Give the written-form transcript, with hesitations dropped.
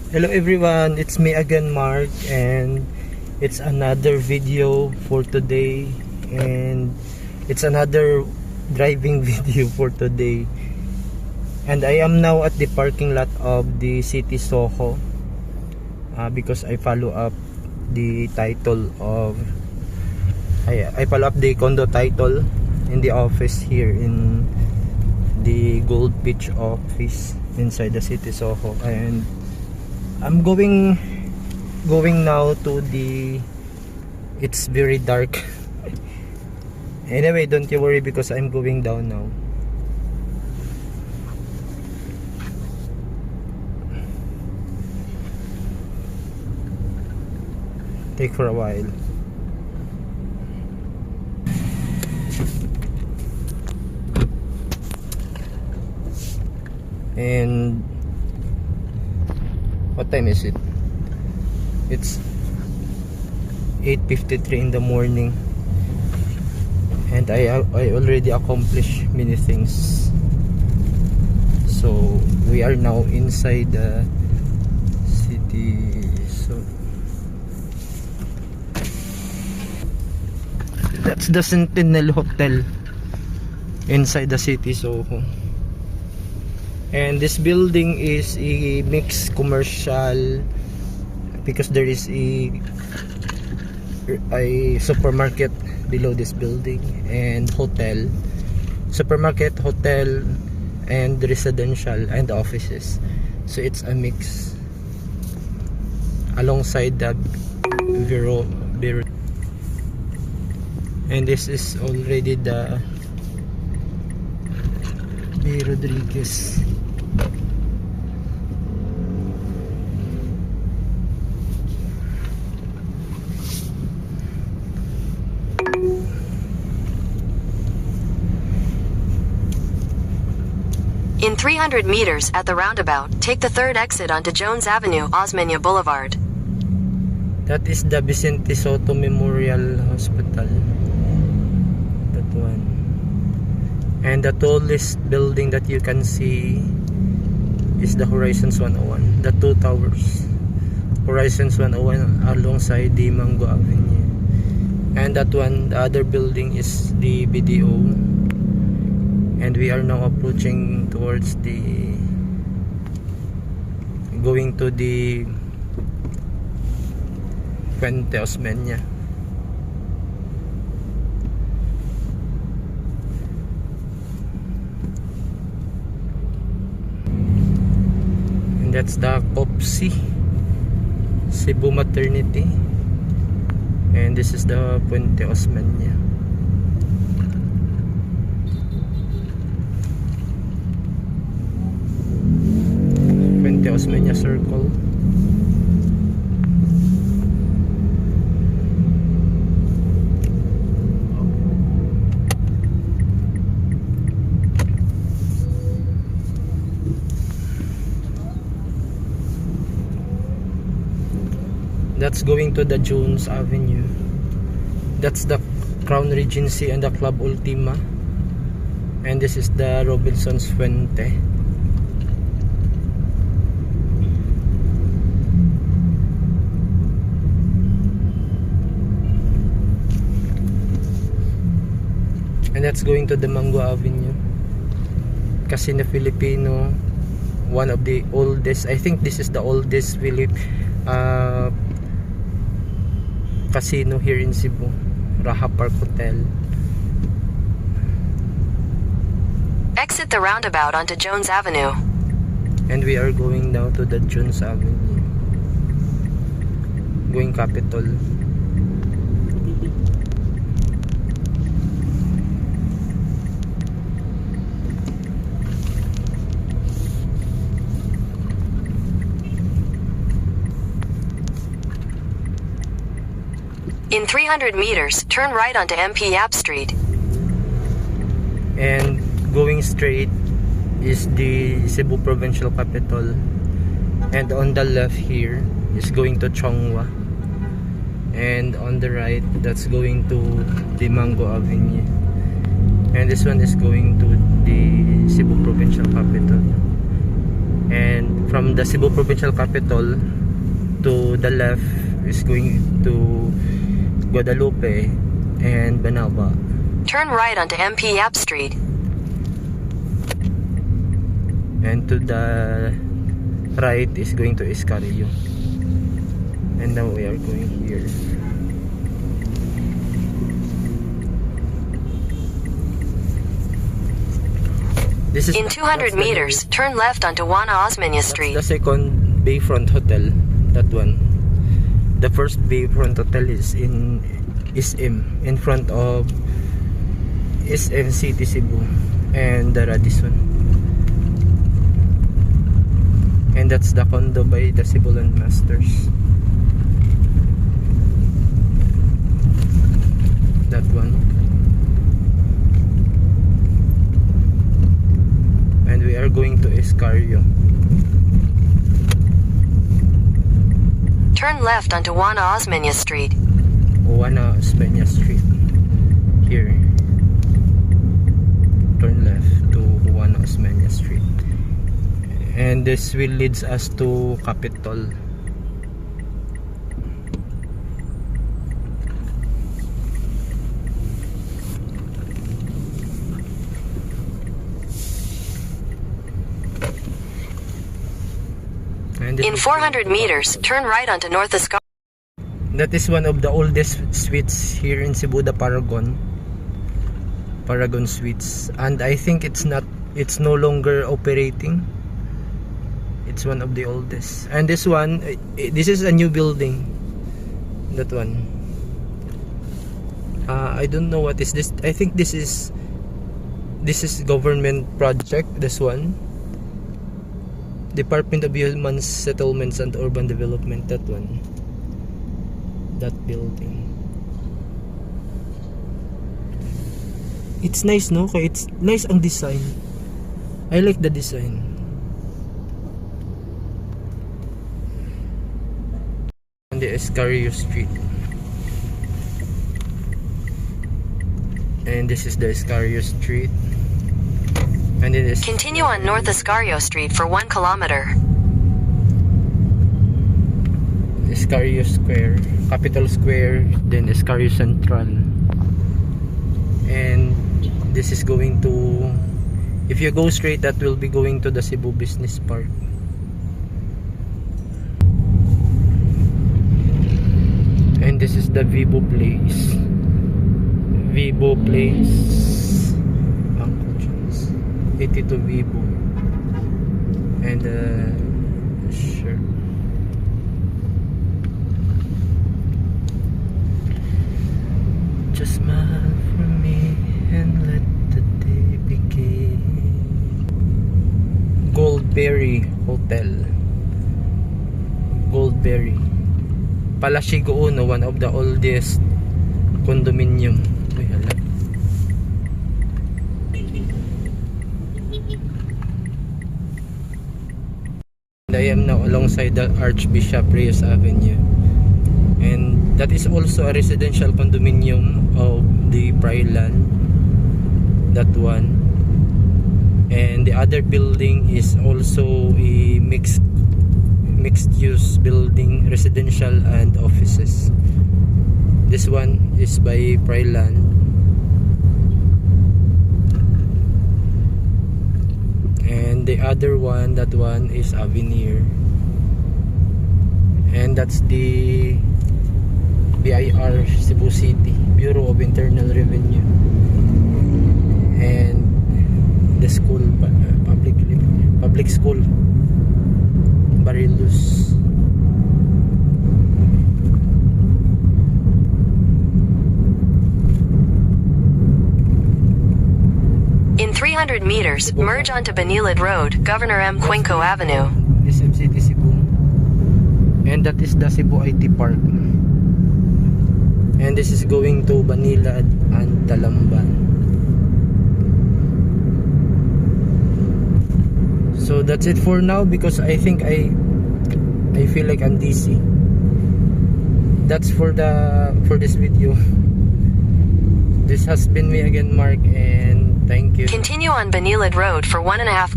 Hello everyone, it's me again, Mark, and it's another video for today, and it's another driving video for today. And I am now at the parking lot of the City Soho because I follow up the title of I follow up the condo title in the office here in the Gold Beach office inside the City Soho, and I'm going now to the, it's very dark. Anyway, don't you worry because I'm going down now. Take for a while. And what time is it? It's 8:53 in the morning, and I already accomplished many things. So we are now inside the city. So that's the Sentinel Hotel inside the City Soho. And this building is a mixed commercial because there is a supermarket below this building, and hotel, supermarket, hotel, and residential and offices. So it's a mix alongside the Vero. And this is already the B. Rodriguez. In 300 meters at the roundabout, take the third exit onto Jones Avenue, Osmeña Boulevard. That is the Vicente Soto Memorial Hospital. That one. And the tallest building that you can see is the Horizons 101. The two towers. Horizons 101 alongside the Mango Avenue. And that one, the other building is the BDO. And we are now approaching towards the, going to the Puente Osmeña. And that's the COPSI Cebu Maternity, and this is the Puente Osmeña. Puente Osmeña Circle. That's going to the Jones Avenue. That's the Crown Regency and the Club Ultima. And this is the Robinson's Fuente. And that's going to the Mango Avenue. Casino Filipino, one of the oldest, I think this is the oldest casino here in Cebu. Raha Park Hotel. Exit the roundabout onto Jones Avenue. And we are going now to the Jones Avenue. Going Capitol. In 300 meters, turn right onto MP Yap Street. And going straight is the Cebu Provincial Capital. And on the left here is going to Chongwa. And on the right, that's going to the Mango Avenue. And this one is going to the Cebu Provincial Capital. And from the Cebu Provincial Capital to the left is going to Guadalupe and Banaba. Turn right onto MP Yap Street. And to the right is going to Escarillo. And now we are going here. This is In 200 meters, turn left onto Juana Osmeña Street. the second Bayfront Hotel. That one. The first Bayfront Hotel is in SM, in front of SM City Cebu and the Radisson. And that's the condo by the Cebulan Masters. That one. And we are going to Escarillo. Turn left onto Juana Osmeña Street. Juana Osmeña Street. Here. Turn left to Juana Osmeña Street. And this will leads us to Capitol. And In 400 meters, turn right onto North Escar. that is one of the oldest suites here in Cebu, the Paragon Suites, and I think it's no longer operating. It's one of the oldest. And this one, this is a new building. That one, I don't know what is this. I think this is government project. This one, Department of Human Settlements and Urban Development. That one, that building. It's nice, no? Okay, it's nice ang design. I like the design. On the Escarillo Street. And this is the Escarillo Street. And it is Continue on North Escarillo Street for 1 kilometer. Escarillo Square, Capitol Square, then Escarillo Central. And this is going to, if you go straight, that will be going to the Cebu Business Park. And this is the Vivo Place. Vivo Place. Uncle John's. 82 Vivo. And sure. Just smile for me and let the day begin. Goldberry Hotel. Goldberry. Palasigo Uno, one of the oldest condominium. Uy, hala. And I am now alongside the Archbishop Reyes Avenue. And that is also a residential condominium of the Prilan. That one. And the other building is also a mixed use building, residential and offices. This one is by Prilan. And the other one, that one is Avenir. And that's the BIR Cebu City, Bureau of Internal Revenue. And the school, public school, Barilus. In 300 meters, merge onto Banilad Road, Governor M. Cuenco Avenue. SM City Cebu. And that is the Cebu IT Park. And this is going to Banilad and Talamban. So that's it for now, because I think I feel like I'm dizzy. That's for this video. This has been me again, Mark, and thank you. Continue on Banilad Road for 1.5 kilometers.